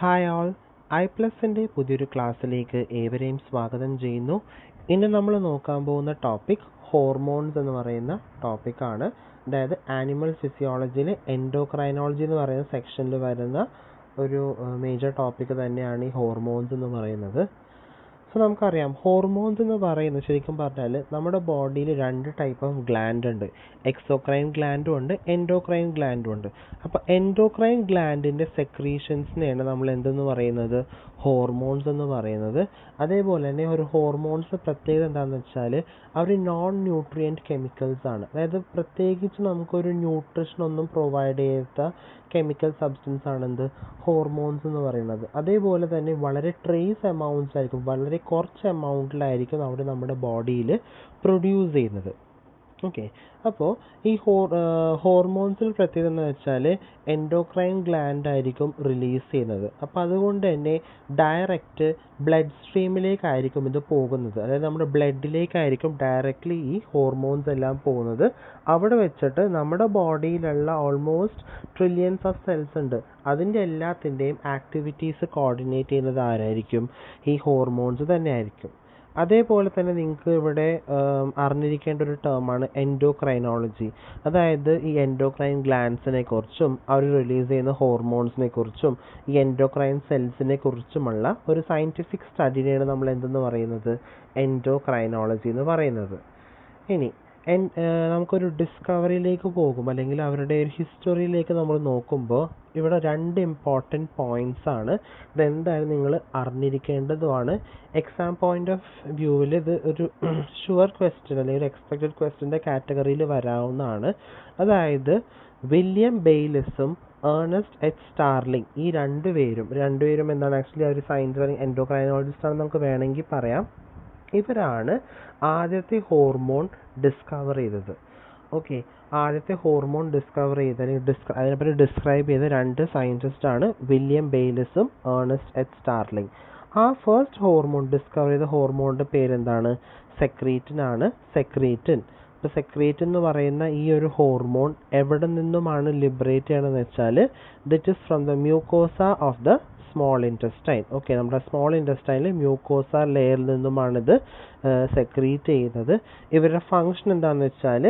Hi all, ഐ+ന്റെ പുതിയൊരു ക്ലാസ്സിലേക്ക് ഏവരെയും സ്വാഗതം ചെയ്യുന്നു. ഇന്ന് നമ്മൾ നോക്കാൻ പോകുന്ന ടോപ്പിക് ഹോർമോൺസ് എന്ന് പറയുന്ന ടോപ്പിക്കാണ്. അതായത് ആനിമൽ ഫിസിയോളജിയിൽ എൻഡോക്രൈനോളജി എന്ന് പറയുന്ന സെക്ഷനിൽ വരുന്ന ഒരു മേജർ ടോപ്പിക് തന്നെയാണ് ഈ ഹോർമോൺസ് എന്ന് പറയുന്നത്. സോ നമുക്കറിയാം ഹോർമോൺസ് എന്ന് പറയുന്നത് ശരിക്കും പറഞ്ഞാൽ നമ്മുടെ ബോഡിയിൽ രണ്ട് ടൈപ്പ് ഓഫ് ഗ്ലാൻഡ് ഉണ്ട്. എക്സോക്രൈൻ ഗ്ലാൻഡും ഉണ്ട്, എൻഡോക്രൈൻ ഗ്ലാൻഡും ഉണ്ട്. അപ്പോൾ എൻഡോക്രൈൻ ഗ്ലാൻഡിൻ്റെ സെക്രീഷൻസിനെയാണ് നമ്മൾ എന്തെന്ന് പറയുന്നത്, ഹോർമോൺസ് എന്ന് പറയുന്നത്. അതേപോലെ തന്നെ ഒരു ഹോർമോൺസ് പ്രത്യേകത എന്താണെന്ന് വെച്ചാൽ അവർ നോൺ ന്യൂട്രിയൻറ്റ് കെമിക്കൽസ് ആണ്. അതായത് പ്രത്യേകിച്ച് നമുക്കൊരു ന്യൂട്രിഷൻ ഒന്നും പ്രൊവൈഡ് ചെയ്യാത്ത കെമിക്കൽ സബ്സ്റ്റൻസ് ആണെന്ത്, ഹോർമോൺസ് എന്ന് പറയുന്നത്. അതേപോലെ തന്നെ വളരെ ട്രേസ് എമൗണ്ട്സ് ആയിരിക്കും, വളരെ കുറച്ച് എമൗണ്ടിലായിരിക്കും അവർ നമ്മുടെ ബോഡിയിൽ പ്രൊഡ്യൂസ് ചെയ്യുന്നത്. ഓക്കെ, അപ്പോൾ ഈ ഹോർമോൺസിൽ പ്രത്യേകത എന്ന് വെച്ചാൽ എൻഡോക്രൈൻ ഗ്ലാൻഡ് ആയിരിക്കും റിലീസ് ചെയ്യുന്നത്. അപ്പോൾ അതുകൊണ്ട് തന്നെ ഡയറക്റ്റ് ബ്ലഡ് സ്ട്രീമിലേക്കായിരിക്കും ഇത് പോകുന്നത്. അതായത് നമ്മുടെ ബ്ലഡിലേക്കായിരിക്കും ഡയറക്റ്റ്ലി ഈ ഹോർമോൺസ് എല്ലാം പോകുന്നത്. അവിടെ വെച്ചിട്ട് നമ്മുടെ ബോഡിയിലുള്ള ഓൾമോസ്റ്റ് ട്രില്യൺസ് ഓഫ് സെൽസ് ഉണ്ട്, അതിൻ്റെ എല്ലാത്തിൻ്റെയും ആക്ടിവിറ്റീസ് കോർഡിനേറ്റ് ചെയ്യുന്നത് ആരായിരിക്കും, ഈ ഹോർമോൺസ് തന്നെ ആയിരിക്കും. അതേപോലെ തന്നെ നിങ്ങൾക്ക് ഇവിടെ അറിഞ്ഞിരിക്കേണ്ട ഒരു ടേമാണ് എൻഡോക്രൈനോളജി. അതായത് ഈ എൻഡോക്രൈൻ ഗ്ലാൻഡ്സിനെ കുറിച്ചും അവർ റിലീസ് ചെയ്യുന്ന ഹോർമോൺസിനെ കുറിച്ചും ഈ എൻഡോക്രൈൻ സെൽസിനെ കുറിച്ചുമുള്ള ഒരു സയൻറ്റിഫിക് സ്റ്റഡിനെയാണ് നമ്മൾ എന്തെന്ന് പറയുന്നത്, എൻഡോക്രൈനോളജി എന്ന് പറയുന്നത്. ഇനി നമുക്കൊരു ഡിസ്കവറിയിലേക്ക് പോകും, അല്ലെങ്കിൽ അവരുടെ ഒരു ഹിസ്റ്ററിയിലേക്ക് നമ്മൾ നോക്കുമ്പോൾ ഇവിടെ രണ്ട് ഇമ്പോർട്ടൻറ്റ് പോയിന്റ്സ് ആണ്. ഇതെന്തായാലും നിങ്ങൾ അറിഞ്ഞിരിക്കേണ്ടതുമാണ്. എക്സാം പോയിന്റ് ഓഫ് വ്യൂവിൽ ഇത് ഒരു ഷുവർ ക്വസ്റ്റ്യൻ അല്ലെങ്കിൽ ഒരു എക്സ്പെക്റ്റഡ് ക്വസ്റ്റ്യൻ്റെ കാറ്റഗറിയിൽ വരാവുന്നതാണ്. അതായത് വില്യം ബെയ്ലിസും ഏർണസ്റ്റ് എച്ച് സ്റ്റാർലിംഗ്, ഈ രണ്ടുപേരും എന്താണ്, ആക്ച്വലി അവർ സയൻസ് അല്ലെങ്കിൽ എൻഡോക്രൈനോളജിസ്റ്റ് ആണെന്ന് നമുക്ക് വേണമെങ്കിൽ പറയാം. ഇവരാണ് ആദ്യത്തെ ഹോർമോൺ ഡിസ്കവർ ചെയ്തത്. ഓക്കെ, ആദ്യത്തെ ഹോർമോൺ ഡിസ്കവർ ചെയ്ത അല്ലെങ്കിൽ അതിനെപ്പറ്റി ഡിസ്ക്രൈബ് ചെയ്ത രണ്ട് സയൻറ്റിസ്റ്റാണ് വില്യം ബെയ്ലിസും ഏർണസ്റ്റ് എച്ച് സ്റ്റാർലിംഗ്. ആ ഫസ്റ്റ് ഹോർമോൺ ഡിസ്കവർ ചെയ്ത ഹോർമോണിൻ്റെ പേരെന്താണ്, സെക്രീറ്റിൻ ആണ്. സെക്രീറ്റിൻ. ഇപ്പോൾ സെക്രീറ്റിൻ എന്ന് പറയുന്ന ഈ ഒരു ഹോർമോൺ എവിടെ നിന്നുമാണ് ലിബറേറ്റ് ചെയ്യണമെന്ന് വെച്ചാൽ ദിറ്റ് is from the mucosa of the small intestine. Okay, നമ്മുടെ സ്മോൾ ഇൻറ്റസ്റ്റൈനിൽ മ്യൂക്കോസ ലെയറിൽ നിന്നുമാണിത് സെക്രീറ്റ് ചെയ്യുന്നത്. ഇവരുടെ ഫങ്ഷൻ എന്താണെന്ന് വെച്ചാൽ,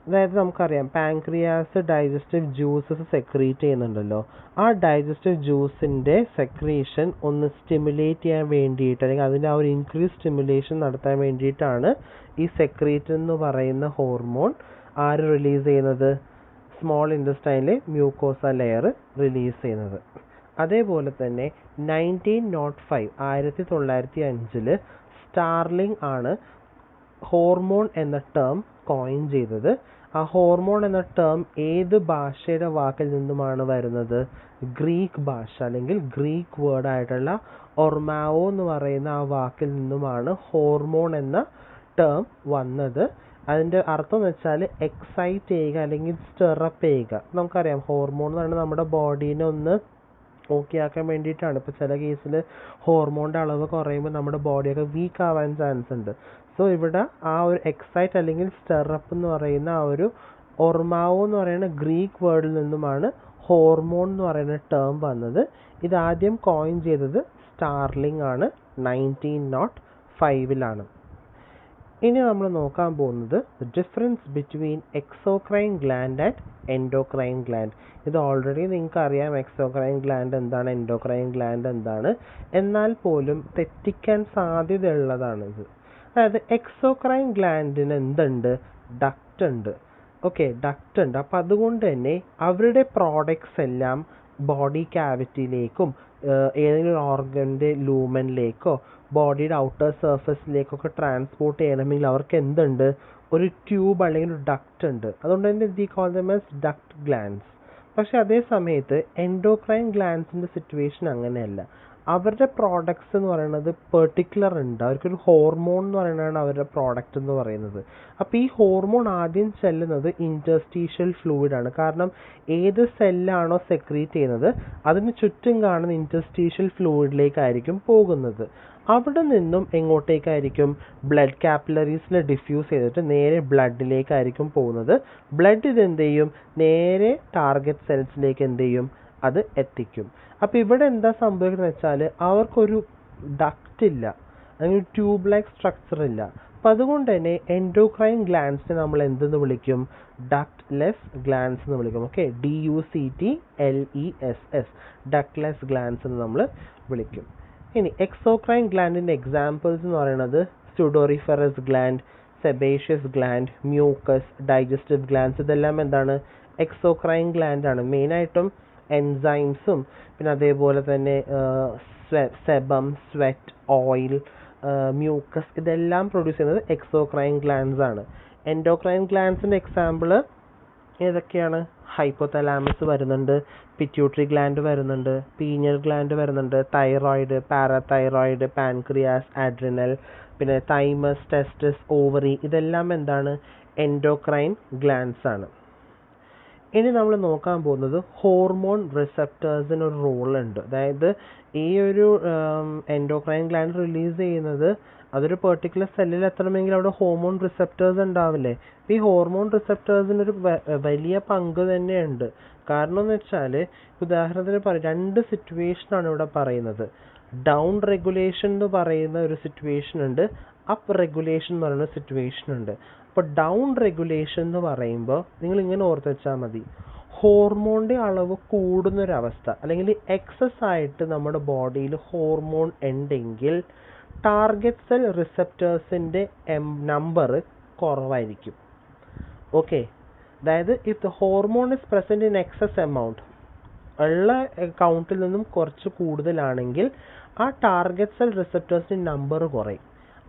അതായത് നമുക്കറിയാം പാൻക്രിയാസ് ഡൈജസ്റ്റീവ് ജ്യൂസസ് സെക്രീറ്റ് ചെയ്യുന്നുണ്ടല്ലോ, ആ ഡൈജസ്റ്റീവ് ജ്യൂസിൻ്റെ സെക്രീഷൻ ഒന്ന് സ്റ്റിമുലേറ്റ് ചെയ്യാൻ വേണ്ടിയിട്ട്, അല്ലെങ്കിൽ അതിൻ്റെ ആ ഒരു ഇൻക്രീസ് സ്റ്റിമുലേഷൻ നടത്താൻ വേണ്ടിയിട്ടാണ് ഈ സെക്രീറ്റിൻ എന്ന് പറയുന്ന ഹോർമോൺ ആര് റിലീസ് ചെയ്യുന്നത്, സ്മോൾ ഇൻറ്റസ്റ്റൈനിലെ മ്യൂക്കോസ ലെയർ റിലീസ് ചെയ്യുന്നത്. അതേപോലെ തന്നെ 1905 സ്റ്റാർലിംഗ് ആണ് ഹോർമോൺ എന്ന ടേം കോയിൻ ചെയ്തത്. ആ ഹോർമോൺ എന്ന ടേം ഏത് ഭാഷയുടെ വാക്കിൽ നിന്നുമാണ് വരുന്നത്, ഗ്രീക്ക് ഭാഷ അല്ലെങ്കിൽ ഗ്രീക്ക് വേർഡായിട്ടുള്ള ഒർമാവോ എന്ന് പറയുന്ന ആ വാക്കിൽ നിന്നുമാണ് ഹോർമോൺ എന്ന ടേം വന്നത്. അതിൻ്റെ അർത്ഥം എന്ന് വെച്ചാൽ എക്സൈറ്റ് ചെയ്യുക അല്ലെങ്കിൽ സ്റ്റെറപ്പ് ചെയ്യുക. നമുക്കറിയാം ഹോർമോൺ എന്ന് പറയുന്നത് നമ്മുടെ ബോഡീനെ ഒന്ന് ഓക്കെ ആക്കാൻ വേണ്ടിയിട്ടാണ്. ഇപ്പോൾ ചില കേസിൽ ഹോർമോണിൻ്റെ അളവ് കുറയുമ്പോൾ നമ്മുടെ ബോഡിയൊക്കെ വീക്ക് ആവാൻ ചാൻസ് ഉണ്ട്. സോ ഇവിടെ ആ ഒരു എക്സൈറ്റ് അല്ലെങ്കിൽ സ്റ്റെറപ്പ് എന്ന് പറയുന്ന ആ ഒരു ഒർമാവോ എന്ന് പറയുന്ന ഗ്രീക്ക് വേർഡിൽ നിന്നുമാണ് ഹോർമോൺ എന്ന് പറയുന്ന ടേം വന്നത്. ഇതാദ്യം കോയിൻ ചെയ്തത് സ്റ്റാർലിംഗ് ആണ്, 1905. ഇനി നമ്മൾ നോക്കാൻ പോകുന്നത് difference between exocrine gland and endocrine gland. ഇത് ഓൾറെഡി നിങ്ങൾക്ക് അറിയാം, എക്സോക്രൈൻ ഗ്ലാൻഡ് എന്താണ്, എൻഡോക്രൈൻ ഗ്ലാൻഡ് എന്താണ്. എന്നാൽ പോലും തെറ്റിക്കാൻ സാധ്യതയുള്ളതാണ് ഇത്. അതായത് എക്സോക്രൈൻ ഗ്ലാൻഡിന് എന്തുണ്ട്, ഡക്റ്റ് ഉണ്ട്. ഓക്കെ, ഡക്റ്റ് ഉണ്ട്. അപ്പം അതുകൊണ്ട് തന്നെ അവരുടെ പ്രോഡക്ട്സ് എല്ലാം ബോഡി ക്യാവിറ്റിയിലേക്കും ഏതെങ്കിലും ഓർഗൻ്റെ ലൂമനിലേക്കോ ബോഡിയുടെ ഔട്ടർ സർഫസിലേക്കൊക്കെ ട്രാൻസ്പോർട്ട് ചെയ്യണമെങ്കിൽ അവർക്ക് എന്തുണ്ട്, ഒരു ട്യൂബ് അല്ലെങ്കിൽ ഒരു ഡക്റ്റ് ഉണ്ട്. അതുകൊണ്ട് തന്നെ the call them as duct glands. പക്ഷെ അതേ സമയത്ത് എൻഡോക്രൈൻ ഗ്ലാൻഡ്സിൻ്റെ സിറ്റുവേഷൻ അങ്ങനെയല്ല. അവരുടെ പ്രോഡക്ട്സ് എന്ന് പറയുന്നത് പെർട്ടിക്കുലർ ഉണ്ട്. അവർക്കൊരു ഹോർമോൺ എന്ന് പറയുന്നതാണ് അവരുടെ പ്രോഡക്റ്റ് എന്ന് പറയുന്നത്. അപ്പോൾ ഈ ഹോർമോൺ ആദ്യം ചെല്ലുന്നത് ഇൻറ്റർസ്റ്റീഷ്യൽ ഫ്ലൂയിഡ് ആണ്. കാരണം ഏത് സെല്ലാണോ സെക്രീറ്റ് ചെയ്യുന്നത് അതിന് ചുറ്റും കാണുന്ന ഇൻറ്റർസ്റ്റീഷ്യൽ ഫ്ലൂയിഡിലേക്കായിരിക്കും പോകുന്നത്. അവിടെ നിന്നും എങ്ങോട്ടേക്കായിരിക്കും, ബ്ലഡ് കാപ്പിലറീസിൽ ഡിഫ്യൂസ് ചെയ്തിട്ട് നേരെ ബ്ലഡിലേക്കായിരിക്കും പോകുന്നത്. ബ്ലഡ് ഇത് എന്ത് ചെയ്യും, നേരെ ടാർഗറ്റ് സെൽസിലേക്ക് എന്ത് ചെയ്യും, അത് എത്തിക്കും. അപ്പോൾ ഇവിടെ എന്താ സംഭവിക്കുന്നത് വെച്ചാൽ അവർക്കൊരു ഡക്റ്റ് ഇല്ല, അല്ലെങ്കിൽ ട്യൂബ് ലൈക്ക് സ്ട്രക്ചർ ഇല്ല. അപ്പം അതുകൊണ്ട് തന്നെ എൻഡോക്രൈൻ ഗ്ലാൻഡ്സിനെ നമ്മൾ എന്തെന്ന് വിളിക്കും? ഡക്ട്ലെസ് ഗ്ലാൻഡ്സ് എന്ന് വിളിക്കും. ഓക്കെ, DUCTLESS, ഡക്ട്ലെസ് ഗ്ലാൻഡ്സ് എന്ന് നമ്മൾ വിളിക്കും. ഇനി എക്സോക്രൈൻ ഗ്ലാൻഡിന്റെ എക്സാമ്പിൾസ് എന്ന് പറയുന്നത് sudoriferous gland, sebaceous gland, mucus, digestive glands. ഇതെല്ലാം എന്താണ്? എക്സോക്രൈൻ ഗ്ലാൻഡ് ആണ്. മെയിനായിട്ടും എൻസൈംസും പിന്നെ അതേപോലെ തന്നെ സെബം, സ്വെറ്റ്, ഓയിൽ, മ്യൂക്കസ് ഇതെല്ലാം പ്രൊഡ്യൂസ് ചെയ്യുന്നത് എക്സോക്രൈൻ ഗ്ലാൻഡ്സ് ആണ്. എൻഡോക്രൈൻ ഗ്ലാൻഡ്സിന്റെ എക്സാമ്പിൾ ഏതൊക്കെയാണ്? ഹൈപ്പോതലാമസ് വരുന്നുണ്ട്, പിറ്റ്യൂട്ടറി ഗ്ലാൻഡ് വരുന്നുണ്ട്, പീനിയൽ ഗ്ലാൻഡ് വരുന്നുണ്ട്, തൈറോയിഡ്, പാരാതൈറോയിഡ്, പാൻക്രിയാസ്, അഡ്രിനൽ, പിന്നെ തൈമസ്, ടെസ്റ്റസ്, ഓവറി. ഇതെല്ലാം എന്താണ്? എൻഡോക്രൈൻ ഗ്ലാൻഡ്സ് ആണ്. ഇനി നമ്മൾ നോക്കാൻ പോകുന്നത് ഹോർമോൺ റിസപ്റ്റേഴ്സിന് ഒരു റോൾ ഉണ്ട്. അതായത് ഈ ഒരു എൻഡോക്രൈൻ ഗ്ലാൻഡ് റിലീസ് ചെയ്യുന്നത് അതൊരു പെർട്ടിക്കുലർ സെല്ലിൽ എത്തണമെങ്കിൽ അവിടെ ഹോർമോൺ റിസപ്റ്റേഴ്സ് ഉണ്ടാവില്ലേ? ഈ ഹോർമോൺ റിസപ്റ്റേഴ്സിനൊരു വലിയ പങ്ക് തന്നെയുണ്ട്. കാരണം എന്ന് വെച്ചാൽ ഉദാഹരണത്തിന് രണ്ട് സിറ്റുവേഷനാണ് ഇവിടെ പറയുന്നത്. ഡൗൺ റെഗുലേഷൻ എന്ന് പറയുന്ന ഒരു സിറ്റുവേഷൻ ഉണ്ട്, അപ്പ് റെഗുലേഷൻ എന്ന് പറയുന്ന സിറ്റുവേഷൻ ഉണ്ട്. അപ്പോൾ ഡൗൺ റെഗുലേഷൻ എന്ന് പറയുമ്പോൾ നിങ്ങൾ ഇങ്ങനെ ഓർത്ത് വെച്ചാൽ മതി, ഹോർമോണിൻ്റെ അളവ് കൂടുന്നൊരവസ്ഥ അല്ലെങ്കിൽ എക്സസ് ആയിട്ട് നമ്മുടെ ബോഡിയിൽ ഹോർമോൺ ഉണ്ടെങ്കിൽ ടാർഗറ്റ് സെൽ റിസപ്റ്റേഴ്സിൻ്റെ നമ്പർ കുറവായിരിക്കും. ഓക്കെ, അതായത് if the hormone is present in excess amount, ഉള്ള കൗണ്ടിൽ നിന്നും കുറച്ച് കൂടുതലാണെങ്കിൽ ആ ടാർഗറ്റ് സെൽ റിസപ്റ്റേഴ്സിൻ്റെ നമ്പർ കുറയും.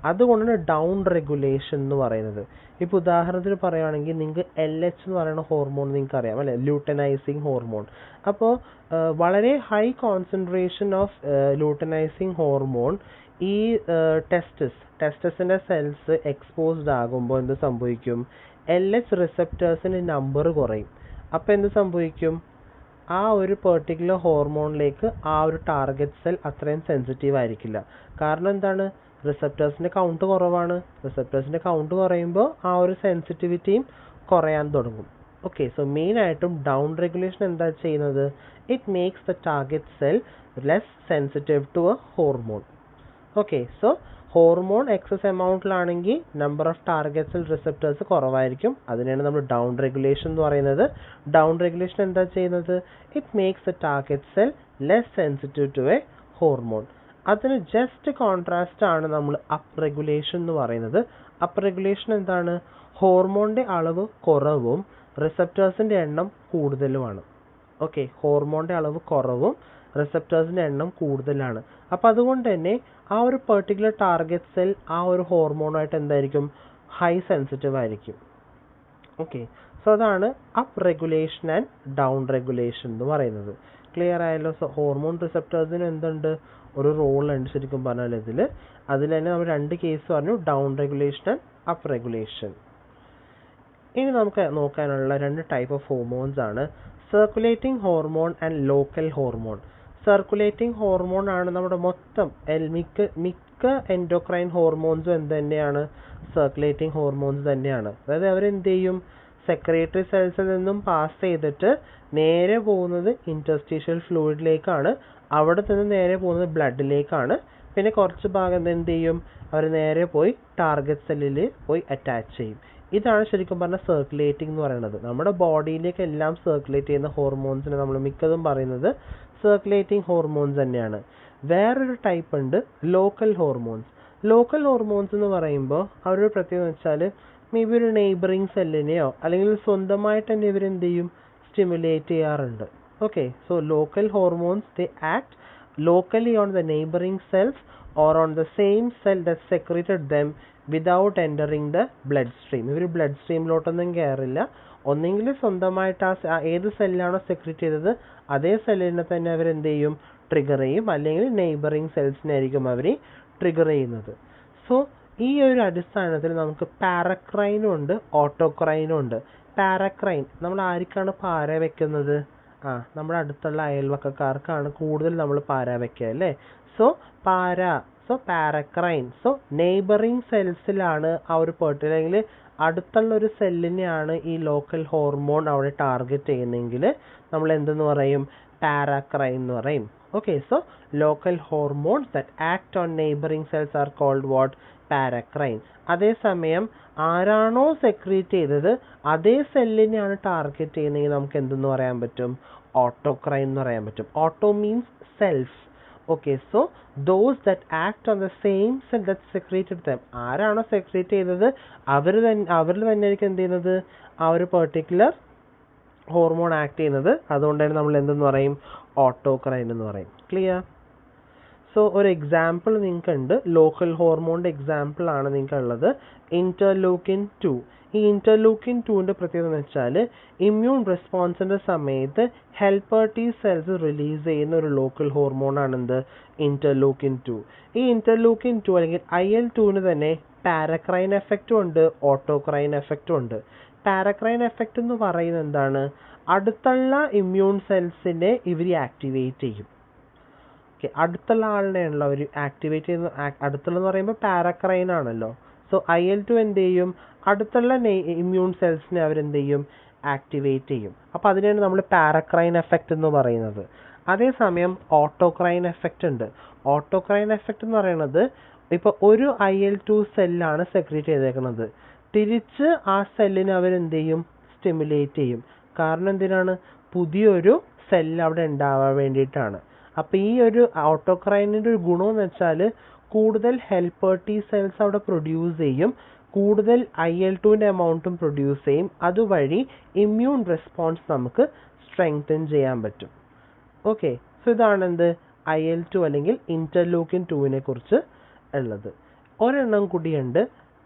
അതുകൊണ്ടാണ് ഡൗൺ റെഗുലേഷൻ എന്ന് പറയുന്നത്. ഇപ്പോൾ ഉദാഹരണത്തിന് പറയുകയാണെങ്കിൽ നിങ്ങൾക്ക് LH എന്ന് പറയുന്ന ഹോർമോൺ നിങ്ങൾക്ക് അറിയാം അല്ലേ, ലൂട്ടനൈസിങ് ഹോർമോൺ. അപ്പോൾ വളരെ high concentration of luteinising hormone ഈ ടെസ്റ്റസിൻ്റെ സെൽസ് എക്സ്പോസ്ഡ് ആകുമ്പോൾ എന്ത് സംഭവിക്കും? LH റിസപ്റ്റേഴ്സിൻ്റെ നമ്പർ കുറയും. അപ്പോൾ എന്ത് സംഭവിക്കും? ആ ഒരു പെർട്ടിക്കുലർ ഹോർമോണിലേക്ക് ആ ഒരു ടാർഗറ്റ് സെൽ അത്രയും സെൻസിറ്റീവ് ആയിരിക്കില്ല. കാരണം എന്താണ്? റിസപ്റ്റേഴ്സിൻ്റെ കൗണ്ട് കുറവാണ്. റിസപ്റ്റേഴ്സിൻ്റെ കൗണ്ട് കുറയുമ്പോൾ ആ ഒരു സെൻസിറ്റിവിറ്റിയും കുറയാൻ തുടങ്ങും. ഓക്കെ, സോ മെയിനായിട്ടും ഡൗൺ റെഗുലേഷൻ എന്താ ചെയ്യുന്നത്? It makes the target cell less sensitive to a hormone. Okay, so hormone excess എമൗണ്ടിലാണെങ്കിൽ number of target cell receptors കുറവായിരിക്കും. അതിനാണ് നമ്മൾ ഡൗൺ റെഗുലേഷൻ എന്ന് പറയുന്നത്. ഡൗൺ റെഗുലേഷൻ എന്താ ചെയ്യുന്നത്? It makes the target cell less sensitive to a hormone. അതിന് just contrast ആണ് നമ്മൾ അപ്പ് റെഗുലേഷൻ എന്ന് പറയുന്നത്. അപ്പ് റെഗുലേഷൻ എന്താണ്? ഹോർമോണിൻ്റെ അളവ് കുറവും റിസപ്റ്റേഴ്സിൻ്റെ എണ്ണം കൂടുതലുമാണ്. ഓക്കെ, ഹോർമോണിൻ്റെ അളവ് കുറവും റിസപ്റ്റേഴ്സിൻ്റെ എണ്ണം കൂടുതലാണ്. അപ്പോൾ അതുകൊണ്ട് തന്നെ ആ ഒരു പെർട്ടിക്കുലർ ടാർഗറ്റ് സെൽ ആ ഒരു ഹോർമോണായിട്ട് എന്തായിരിക്കും? ഹൈ സെൻസിറ്റീവ് ആയിരിക്കും. ഓക്കെ, സോ അതാണ് up regulation and down regulation എന്ന് പറയുന്നത്. ക്ലിയർ ആയല്ലോ? സോ ഹോർമോൺ റിസപ്റ്റേഴ്സിന് എന്തുണ്ട്? ഒരു റോൾ ഉണ്ട് ശരിക്കും പറഞ്ഞാൽ ഇതിൽ. അതിൽ തന്നെ നമ്മൾ രണ്ട് കേസ് പറഞ്ഞു, down regulation and up regulation. ഇനി നമുക്ക് നോക്കാനുള്ള രണ്ട് ടൈപ്പ് ഓഫ് ഹോർമോൺസ് ആണ്, circulating hormone and local hormone. Circulating hormone ആണ് നമ്മുടെ മൊത്തം മിക്ക എൻഡോക്രൈൻ ഹോർമോൺസും എന്ത് തന്നെയാണ്? സർക്കുലേറ്റിംഗ് ഹോർമോൺസ് തന്നെയാണ്. അതായത് അവരെന്ത് ചെയ്യും? സെക്രട്ടറി സെൽസിൽ നിന്നും പാസ് ചെയ്തിട്ട് നേരെ പോകുന്നത് ഇന്റർസ്റ്റീഷ്യൽ ഫ്ലൂയിഡിലേക്കാണ്. അവിടെ നിന്ന് നേരെ പോകുന്നത് ബ്ലഡിലേക്കാണ്. പിന്നെ കുറച്ച് ഭാഗം എന്ത് ചെയ്യും? അവർ നേരെ പോയി ടാർഗറ്റ് സെല്ലിൽ പോയി അറ്റാച്ച് ചെയ്യും. ഇതാണ് ശരിക്കും പറഞ്ഞാൽ സർക്കുലേറ്റിംഗ് എന്ന് പറയുന്നത്. നമ്മുടെ ബോഡിയിലേക്ക് എല്ലാം സർക്കുലേറ്റ് ചെയ്യുന്ന ഹോർമോൺസിനെ നമ്മൾ മിക്കതും പറയുന്നത് സർക്കുലേറ്റിംഗ് ഹോർമോൺസ് തന്നെയാണ്. വേറൊരു ടൈപ്പ് ഉണ്ട്, ലോക്കൽ ഹോർമോൺസ്. ലോക്കൽ ഹോർമോൺസ് എന്ന് പറയുമ്പോൾ അവരുടെ പ്രത്യേകത വെച്ചാൽ മേ ബി ഒരു നെയ്ബറിങ് സെല്ലിനെയോ അല്ലെങ്കിൽ സ്വന്തമായിട്ട് തന്നെ ഇവരെന്ത് ചെയ്യും? സ്റ്റിമുലേറ്റ് ചെയ്യാറുണ്ട്. Okay, so local hormones, they act locally on the neighboring cells or on the same cell that secreted them without entering the bloodstream. ഇവർ ബ്ലഡ് സ്ട്രീമിലോട്ടൊന്നും കയറില്ല. ഒന്നെങ്കിൽ സ്വന്തമായിട്ട് ആ ഏത് സെല്ലാണോ സെക്രറ്റ് ചെയ്തത് അതേ സെല്ലിനെ തന്നെ അവരെന്ത് ചെയ്യും? ട്രിഗർ ചെയ്യും. അല്ലെങ്കിൽ നെയ്ബറിങ് സെൽസിനായിരിക്കും അവർ ട്രിഗർ ചെയ്യുന്നത്. സോ ഈ ഒരു അടിസ്ഥാനത്തിൽ നമുക്ക് പാരക്രൈനും ഉണ്ട്, ഓട്ടോക്രൈനും ഉണ്ട്. പാരക്രൈൻ നമ്മൾ ആർക്കാണ് പാര വെക്കുന്നത്? നമ്മുടെ അടുത്തുള്ള അയൽവക്കക്കാർക്കാണ് കൂടുതൽ നമ്മൾ പാര വെക്കുക അല്ലേ. സോ പാരക്രൈൻ. സോ നെയ്ബറിങ് സെൽസിലാണ് ആ ഒരു പെർട്ടിക്കുലർ അല്ലെങ്കിൽ അടുത്തുള്ള ഒരു സെല്ലിനെയാണ് ഈ ലോക്കൽ ഹോർമോൺ അവിടെ ടാർഗറ്റ് ചെയ്യുന്നതെങ്കിൽ നമ്മൾ എന്തെന്ന് പറയും? പാരക്രൈൻ എന്ന് പറയും. Okay, so local hormones that act on neighboring cells are called what? Paracrine. അതേസമയം ആരാണോ സെക്രീറ്റ് ചെയ്തത് അതേ സെല്ലിനെയാണ് ടാർഗറ്റ് ചെയ്യുന്നതെങ്കിൽ നമുക്ക് എന്തെന്ന് പറയാൻ പറ്റും? ഓട്ടോക്രൈൻ എന്ന് പറയാൻ പറ്റും. Auto means self. Okay, so those that act on the same cell that secreted dum. ആരാണോ സെക്രീറ്റ് ചെയ്തത് അവരിൽ തന്നെയായിരിക്കും എന്ത് ചെയ്യുന്നത്? ആ ഒരു പെർട്ടിക്കുലർ ഹോർമോൺ ആക്ട് ചെയ്യുന്നത്. അതുകൊണ്ടാണ് നമ്മൾ എന്തെന്ന് പറയും? ഓട്ടോക്രൈൻ എന്ന് പറയും. ക്ലിയർ? സോ ഒരു എക്സാമ്പിൾ നിങ്ങൾക്ക് ഉണ്ട്. ലോക്കൽ ഹോർമോണിൻ്റെ എക്സാമ്പിൾ ആണ് നിങ്ങൾക്ക് ഉള്ളത് ഇന്റർലൂക്കിൻ 2. ഈ ഇന്റർലൂക്കിൻ 2ൻ്റെ പ്രത്യേകത എന്ന് വെച്ചാൽ ഇമ്മ്യൂൺ റെസ്പോൺസിൻ്റെ സമയത്ത് ഹെൽപ്പർ ടി സെൽസ് റിലീസ് ചെയ്യുന്ന ഒരു ലോക്കൽ ഹോർമോണാണ് എന്ത്? ഇന്റർലൂക്കിൻ 2. ഈ ഇന്റർലൂക്കിൻ 2 അല്ലെങ്കിൽ IL-2 തന്നെ പാരക്രൈൻ എഫക്റ്റും ഉണ്ട്, ഓട്ടോക്രൈൻ എഫക്റ്റും ഉണ്ട്. പാരക്രൈൻ എഫക്റ്റ് എന്ന് പറയുന്നത് എന്താണ്? അടുത്തുള്ള ഇമ്മ്യൂൺ സെൽസിനെ ഇവർ ആക്ടിവേറ്റ് ചെയ്യും. ഓക്കെ, അടുത്തുള്ള ആളിനെയാണല്ലോ അവർ ആക്ടിവേറ്റ് ചെയ്യുന്ന. അടുത്തുള്ളതെന്ന് പറയുമ്പോൾ പാരക്രൈൻ ആണല്ലോ. സോ IL-2 എന്ത് ചെയ്യും? അടുത്തുള്ള ഇമ്മ്യൂൺ സെൽസിനെ അവരെന്ത് ചെയ്യും? ആക്ടിവേറ്റ് ചെയ്യും. അപ്പോൾ അതിനെയാണ് നമ്മൾ പാരക്രൈൻ എഫക്റ്റ് എന്ന് പറയുന്നത്. അതേസമയം ഓട്ടോക്രൈൻ എഫക്റ്റ് ഉണ്ട്. ഓട്ടോക്രൈൻ എഫക്റ്റ് എന്ന് പറയുന്നത് ഇപ്പോൾ ഒരു IL-2 സെല്ലാണ് സെക്രീറ്റ് ചെയ്തേക്കുന്നത്, തിരിച്ച് ആ സെല്ലിനെ അവരെന്ത് ചെയ്യും? സ്റ്റിമുലേറ്റ് ചെയ്യും. കാരണം എന്തിനാണ്? പുതിയൊരു സെല്ല് അവിടെ ഉണ്ടാവാൻ വേണ്ടിയിട്ടാണ്. അപ്പോൾ ഈ ഒരു ഓട്ടോക്രൈനിൻ്റെ ഒരു ഗുണമെന്ന് വെച്ചാൽ കൂടുതൽ ഹെൽപ്പർ ടി സെൽസ് അവിടെ പ്രൊഡ്യൂസ് ചെയ്യും, കൂടുതൽ IL-2ൻ്റെ എമൗണ്ടും പ്രൊഡ്യൂസ് ചെയ്യും. അതുവഴി ഇമ്മ്യൂൺ റെസ്പോൺസ് നമുക്ക് സ്ട്രെങ്തൻ ചെയ്യാൻ പറ്റും. ഓക്കെ, സോ ഇതാണ് എന്ത്? IL-2 അല്ലെങ്കിൽ ഇന്റർലൂക്കിൻ 2നെ കുറിച്ച് ഉള്ളത്. ഒരെണ്ണം കൂടിയുണ്ട്,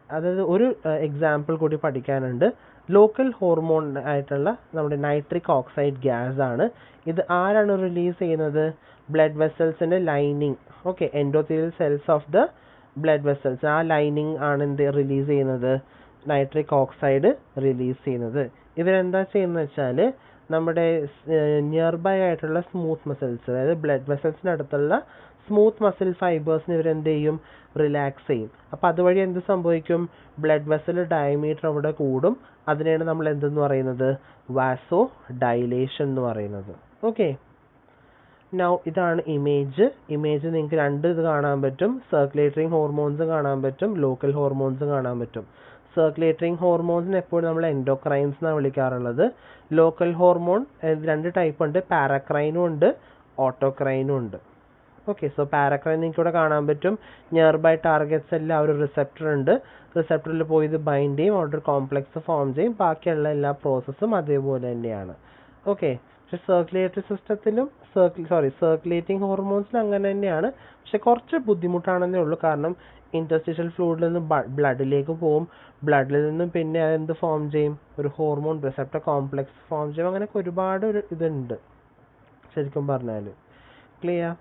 അതായത് ഒരു എക്സാമ്പിൾ കൂടി പഠിക്കാനുണ്ട്. ലോക്കൽ ഹോർമോൺ ആയിട്ടുള്ള നമ്മുടെ നൈട്രിക് ഓക്സൈഡ് ഗ്യാസ് ആണ്. ഇത് ആരാണ് റിലീസ് ചെയ്യുന്നത്? ബ്ലഡ് വെസൽസിൻ്റെ lining. Okay, endothelial cells of the blood vessels, ആ ലൈനിങ് ആണ് എന്ത് റിലീസ് ചെയ്യുന്നത്? നൈട്രിക് ഓക്സൈഡ് റിലീസ് ചെയ്യുന്നത്. ഇവരെന്താ ചെയ്യുന്നത് വെച്ചാൽ നമ്മുടെ നിയർ ബൈ ആയിട്ടുള്ള സ്മൂത്ത് മസിൽസ്, അതായത് ബ്ലഡ് വെസൽസിനടുത്തുള്ള സ്മൂത്ത് മസിൽ ഫൈബേഴ്സിന് ഇവരെന്ത് ചെയ്യും? റിലാക്സ് ചെയ്യും. അപ്പോൾ അതുവഴി എന്ത് സംഭവിക്കും? ബ്ലഡ് വെസൽ ഡയമീറ്റർ അവിടെ കൂടും. അതിനെയാണ് നമ്മൾ എന്തെന്ന് പറയുന്നത്? വാസോ ഡൈലേഷൻ എന്ന് പറയുന്നത്. ഓക്കെ, നൗ ഇതാണ് ഇമേജ്. നിങ്ങൾക്ക് രണ്ട് ഇത് കാണാൻ പറ്റും. സർക്കുലേറ്ററിങ് ഹോർമോൺസ് കാണാൻ പറ്റും, ലോക്കൽ ഹോർമോൺസ് കാണാൻ പറ്റും. സർക്കുലേറ്ററിങ് ഹോർമോൺസിന് എപ്പോഴും നമ്മൾ എൻഡോക്രൈൻസ് എന്നാണ് വിളിക്കാറുള്ളത്. ലോക്കൽ ഹോർമോൺ രണ്ട് ടൈപ്പ് ഉണ്ട്, പാരക്രൈനും ഉണ്ട്, ഓട്ടോക്രൈനും ഉണ്ട്. ഓക്കെ, സോ പാരക്രൈൻ നിങ്ങൾക്ക് ഇവിടെ കാണാൻ പറ്റും. നിയർ ബൈ ടാർഗറ്റ്സ് എല്ലാം ഒരു റിസപ്റ്റർ ഉണ്ട്. റിസപ്റ്ററിൽ പോയി ഇത് ബൈൻഡ് ചെയ്യും, അവിടെ ഒരു കോംപ്ലക്സ് ഫോം ചെയ്യും. ബാക്കിയുള്ള എല്ലാ പ്രോസസ്സും അതേപോലെ തന്നെയാണ്. ഓക്കെ, പക്ഷെ സർക്കുലേറ്ററി സിസ്റ്റത്തിലും സർക്കുലേറ്റിംഗ് ഹോർമോൺസിലും അങ്ങനെ തന്നെയാണ്. പക്ഷെ കുറച്ച് ബുദ്ധിമുട്ടാണെന്നേ ഉള്ളൂ. കാരണം ഇൻറ്റർസ്റ്റിഷ്യൽ ഫ്ലൂയിഡിൽ നിന്ന് ബ്ലഡിലേക്ക് പോകും, ബ്ലഡിൽ നിന്നും പിന്നെ അതെന്ത് ഫോം ചെയ്യും? ഒരു ഹോർമോൺ റിസപ്റ്റർ കോംപ്ലക്സ് ഫോം ചെയ്യും. അങ്ങനെയൊക്കെ ഒരുപാട് ഒരു ഇതുണ്ട് ശരിക്കും പറഞ്ഞാൽ. ക്ലിയർ?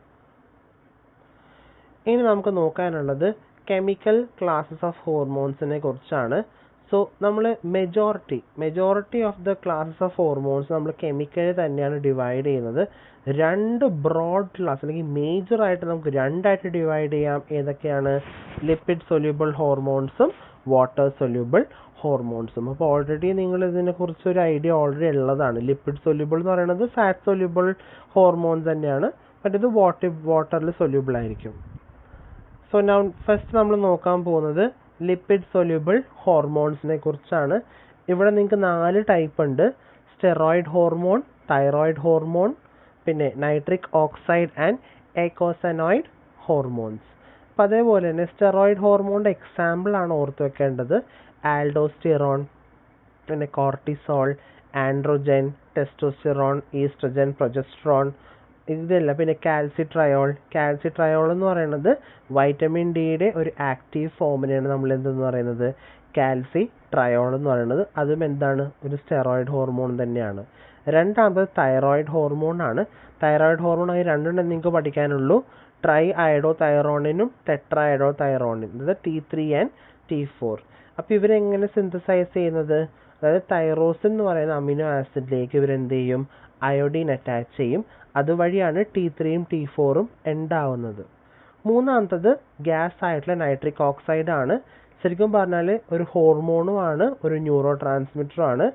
ഇനി നമുക്ക് നോക്കാനുള്ളത് കെമിക്കൽ ക്ലാസസ് ഓഫ് ഹോർമോൺസിനെ കുറിച്ചാണ്. സോ നമ്മൾ majority of the classes of hormones നമ്മൾ കെമിക്കലി തന്നെയാണ് ഡിവൈഡ് ചെയ്യുന്നത്. രണ്ട് ബ്രോഡ് ക്ലാസ് അല്ലെങ്കിൽ മേജറായിട്ട് നമുക്ക് രണ്ടായിട്ട് ഡിവൈഡ് ചെയ്യാം. ഏതൊക്കെയാണ്? ലിപ്പിഡ് സൊല്യൂബിൾ ഹോർമോൺസും വാട്ടർ സൊല്യൂബിൾ ഹോർമോൺസും. അപ്പോൾ ഓൾറെഡി നിങ്ങൾ ഇതിനെക്കുറിച്ച് ഒരു ഐഡിയ ഓൾറെഡി ഉള്ളതാണ്. ലിപ്പിഡ് സൊല്യൂബിൾ എന്ന് പറയുന്നത് ഫാറ്റ് സൊല്യൂബിൾ ഹോർമോൺസ് തന്നെയാണ്, മറ്റേത് വാട്ടറിൽ സൊല്യൂബിൾ ആയിരിക്കും. സോ നൗ ഫസ്റ്റ് നമ്മൾ നോക്കാൻ പോകുന്നത് ലിപ്പിഡ് സൊല്യൂബിൾ ഹോർമോൺസിനെ കുറിച്ചാണ്. ഇവിടെ നിങ്ങൾക്ക് 4 ടൈപ്പ് ഉണ്ട്: സ്റ്റെറോയിഡ് ഹോർമോൺ, തൈറോയിഡ് ഹോർമോൺ, പിന്നെ നൈട്രിക് ഓക്സൈഡ് ആൻഡ് എയ്ക്കോസനോയിഡ് ഹോർമോൺസ്. അപ്പം അതേപോലെ തന്നെ സ്റ്റെറോയിഡ് ഹോർമോണിൻ്റെ എക്സാമ്പിൾ ആണ് ഓർത്ത് വെക്കേണ്ടത്. ആൽഡോസ്റ്റിറോൺ, പിന്നെ cortisol, androgen, testosterone, oestrogen, progesterone, ഇതല്ല. പിന്നെ കാൽസിട്രയോൾ എന്ന് പറയുന്നത് വൈറ്റമിൻ ഡിയുടെ ഒരു ആക്റ്റീവ് ഫോമിനെയാണ് നമ്മൾ എന്തെന്ന് പറയുന്നത്? കാൽസിട്രയോൾ എന്ന് പറയുന്നത്. അതും എന്താണ്? ഒരു സ്റ്റെറോയിഡ് ഹോർമോൺ തന്നെയാണ്. രണ്ടാമത് തൈറോയിഡ് ഹോർമോൺ ആണ്. തൈറോയിഡ് ഹോർമോൺ ആയി രണ്ടെണ്ണം നിങ്ങൾക്ക് പഠിക്കാനുള്ളൂ: ട്രൈ അയഡോ തൈറോണിനും ടെട്രാ അയഡോ തൈറോണിനും, അതായത് T3 and T4. അപ്പോൾ ഇവരെങ്ങനെ സിന്തസൈസ് ചെയ്യുന്നത്? അതായത് തൈറോസിൻ എന്ന് പറയുന്ന അമിനോ ആസിഡിലേക്ക് ഇവരെന്ത് ചെയ്യും? അയോഡീൻ അറ്റാച്ച് ചെയ്യും. അതുവഴിയാണ് T3യും T4ഉം ഉണ്ടാവുന്നത്. മൂന്നാമത്തത് ഗ്യാസ് ആയിട്ടുള്ള നൈട്രിക് ഓക്സൈഡ് ആണ്. ശരിക്കും പറഞ്ഞാൽ ഒരു ഹോർമോണും ആണ്, ഒരു ന്യൂറോ ട്രാൻസ്മിറ്ററും ആണ്.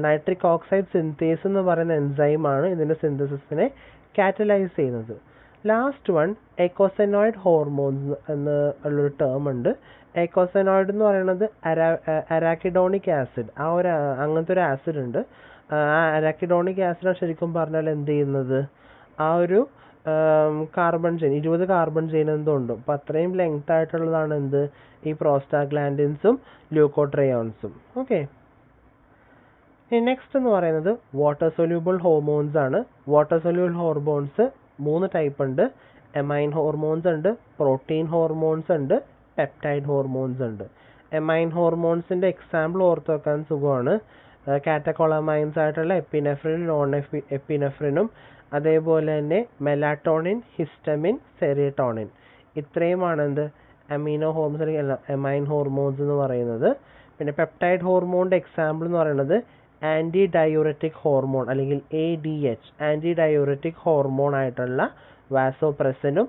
നൈട്രിക് ഓക്സൈഡ് സിന്തേസ് എന്ന് പറയുന്ന എൻസൈമാണ് ഇതിൻ്റെ സിന്തസിസിനെ കാറ്റലൈസ് ചെയ്യുന്നത്. ലാസ്റ്റ് വൺ എക്കോസെനോയിഡ് ഹോർമോൺസ് എന്ന് ഉള്ളൊരു ടേം ഉണ്ട്. എക്കോസെനോയിഡ് എന്ന് പറയുന്നത് അരാക്കിഡോണിക് ആസിഡ്, അങ്ങനത്തെ ഒരു ആസിഡ് ഉണ്ട്. ആ അരാക്കിഡോണിക് ആസിഡ് ശരിക്കും പറഞ്ഞാൽ എന്ത് ചെയ്യുന്നത്, ആ ഒരു കാർബൺ ചെയിൻ 20 കാർബൺ ചെയിൻ എന്തോ ഉണ്ട്. അപ്പം അത്രയും ലെങ്ത് ആയിട്ടുള്ളതാണ് എന്ത്, ഈ പ്രോസ്റ്റാഗ്ലാൻഡിൻസും ല്യൂക്കോട്രയോൺസും. ഓക്കെ, നെക്സ്റ്റ് എന്ന് പറയുന്നത് വാട്ടർ സൊല്യൂബിൾ ഹോർമോൺസ് ആണ്. വാട്ടർ സൊല്യൂബിൾ ഹോർമോൺസ് 3 ടൈപ്പ് ഉണ്ട്. എമൈൻ ഹോർമോൺസ് ഉണ്ട്, പ്രോട്ടീൻ ഹോർമോൺസ് ഉണ്ട്, പെപ്റ്റൈഡ് ഹോർമോൺസ് ഉണ്ട്. എമൈൻ ഹോർമോൺസിന്റെ എക്സാമ്പിൾ ഓർത്ത് വെക്കാൻ സുഖമാണ്. കാറ്റക്കോളമൈൻസ് ആയിട്ടുള്ള എപ്പിനെഫ്രിൻ, നോൺ എപ്പിനെഫ്രിനും അതേപോലെ തന്നെ മെലാറ്റോണിൻ, ഹിസ്റ്റമിൻ, സെറിട്ടോണിൻ, ഇത്രയുമാണ് എന്ത് അമീനോ ഹോർമോൺസ് അല്ലെങ്കിൽ എമൈൻ ഹോർമോൺസ് എന്ന് പറയുന്നത്. പിന്നെ പെപ്റ്റൈഡ് ഹോർമോണിന്റെ എക്സാമ്പിൾ എന്ന് പറയുന്നത് ആന്റി ഡയൂററ്റിക് ഹോർമോൺ അല്ലെങ്കിൽ ADH, ആന്റി ഡയൂററ്റിക് ഹോർമോൺ ആയിട്ടുള്ള വാസോപ്രസിനും,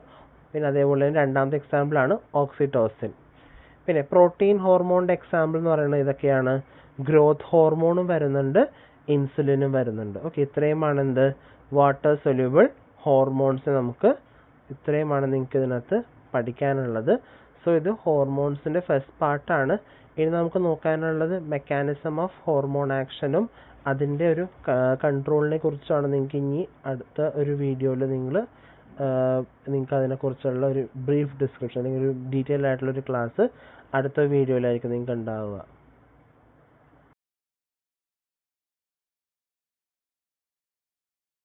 പിന്നെ അതേപോലെ തന്നെ രണ്ടാമത്തെ എക്സാമ്പിൾ ആണ് ഓക്സിറ്റോസിൻ. പിന്നെ പ്രോട്ടീൻ ഹോർമോണിന്റെ എക്സാമ്പിൾ എന്ന് പറയുന്നത് ഇതൊക്കെയാണ്. ഗ്രോത്ത് ഹോർമോണും വരുന്നുണ്ട്, ഇൻസുലിനും വരുന്നുണ്ട്. ഓക്കെ, ഇത്രയുമാണ് എന്ത് വാട്ടർ സൊല്യൂബിൾ ഹോർമോൺസ്. ഇത്രയുമാണ് നിങ്ങൾക്ക് ഇതിനകത്ത് പഠിക്കാനുള്ളത്. സോ ഇത് ഹോർമോൺസിന്റെ ഫസ്റ്റ് പാർട്ടാണ്. ഇനി നമുക്ക് നോക്കാനുള്ളത് മെക്കാനിസം ഓഫ് ഹോർമോൺ ആക്ഷനും അതിൻ്റെ ഒരു കൺട്രോളിനെ കുറിച്ചാണ്. നിങ്ങൾക്ക് ഇനി അടുത്ത ഒരു വീഡിയോയിൽ നിങ്ങൾക്ക് അതിനെക്കുറിച്ചുള്ള ഒരു ബ്രീഫ് ഡിസ്ക്രിപ്ഷൻ അല്ലെങ്കിൽ ഒരു ഡീറ്റെയിൽ ആയിട്ടുള്ള ഒരു ക്ലാസ് അടുത്ത വീഡിയോയിലായിരിക്കും നിങ്ങൾക്ക് ഉണ്ടാവുക.